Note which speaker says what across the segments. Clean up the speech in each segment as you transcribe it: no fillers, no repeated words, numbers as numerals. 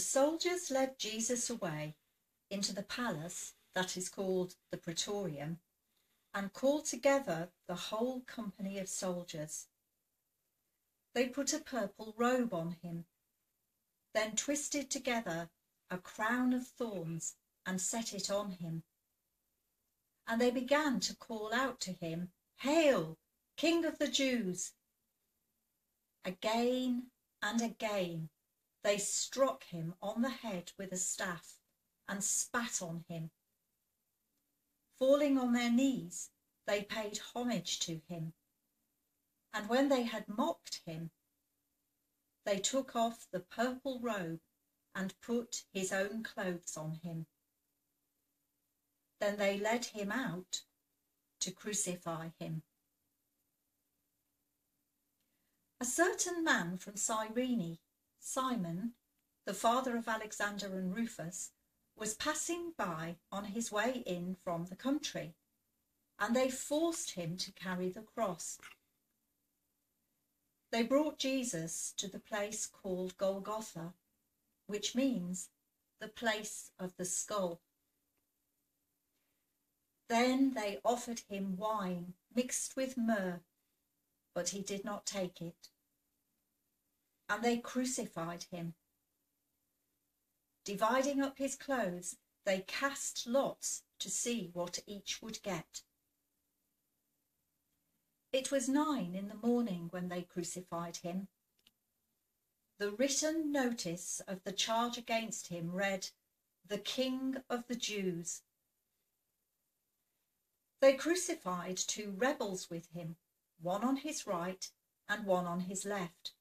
Speaker 1: soldiers led Jesus away into the palace that is called the Praetorium and called together the whole company of soldiers. They put a purple robe on him, then twisted together a crown of thorns and set it on him. And they began to call out to him, "Hail, King of the Jews!" Again and again they struck him on the head with a staff and spat on him. Falling on their knees, they paid homage to him. And when they had mocked him, they took off the purple robe and put his own clothes on him. Then they led him out to crucify him. A certain man from Cyrene, Simon, the father of Alexander and Rufus, was passing by on his way in from the country, and they forced him to carry the cross. They brought Jesus to the place called Golgotha, which means the place of the skull. Then they offered him wine mixed with myrrh, but he did not take it. And they crucified him. Dividing up his clothes, they cast lots to see what each would get. It was 9 in the morning when they crucified him. The written notice of the charge against him read, "The King of the Jews." They crucified 2 rebels with him, one on his right and one on his left.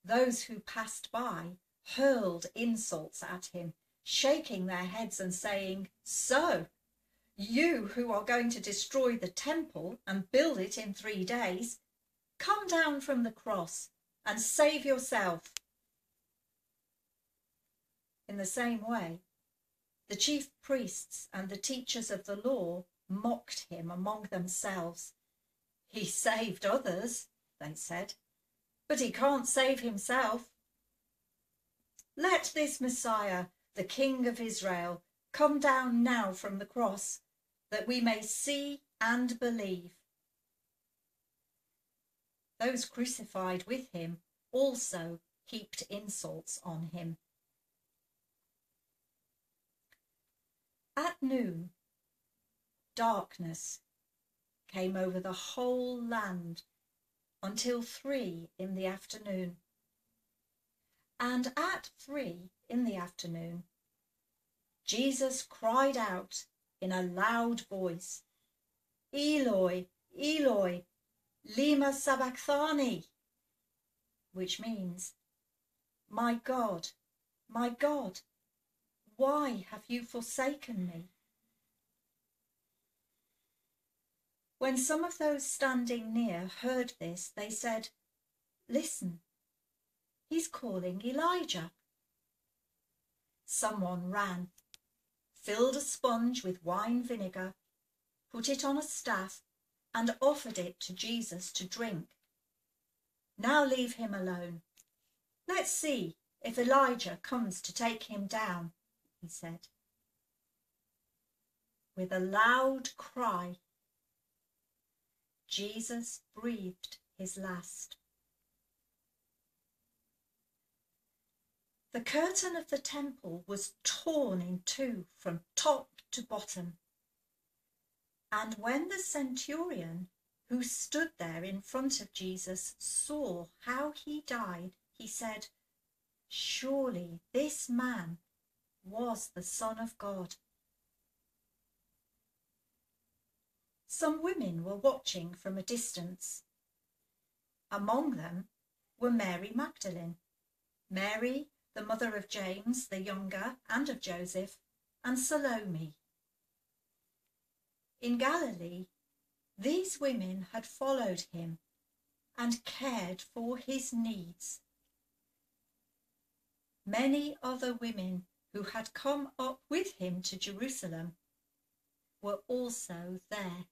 Speaker 1: Those who passed by hurled insults at him, shaking their heads and saying, "So, you who are going to destroy the temple and build it in 3 days, come down from the cross and save yourself." In the same way, the chief priests and the teachers of the law mocked him among themselves. "He saved others," they said, "but he can't save himself. Let this Messiah, the King of Israel, come down now from the cross, that we may see and believe." Those crucified with him also heaped insults on him. At noon, darkness came over the whole land until 3 in the afternoon. And at 3 in the afternoon, Jesus cried out in a loud voice, "Eloi, Eloi, lema sabachthani," which means, my God, why have you forsaken me?" When some of those standing near heard this, they said, "Listen, he's calling Elijah." Someone ran, filled a sponge with wine vinegar, put it on a staff, and offered it to Jesus to drink. "Now leave him alone. Let's see if Elijah comes to take him down," he said. With a loud cry, Jesus breathed his last. The curtain of the temple was torn in 2 from top to bottom. And when the centurion who stood there in front of Jesus saw how he died, he said, "Surely this man was the Son of God." Some women were watching from a distance. Among them were Mary Magdalene, Mary, the mother of James the younger and of Joseph, and Salome. In Galilee, these women had followed him and cared for his needs. Many other women who had come up with him to Jerusalem were also there.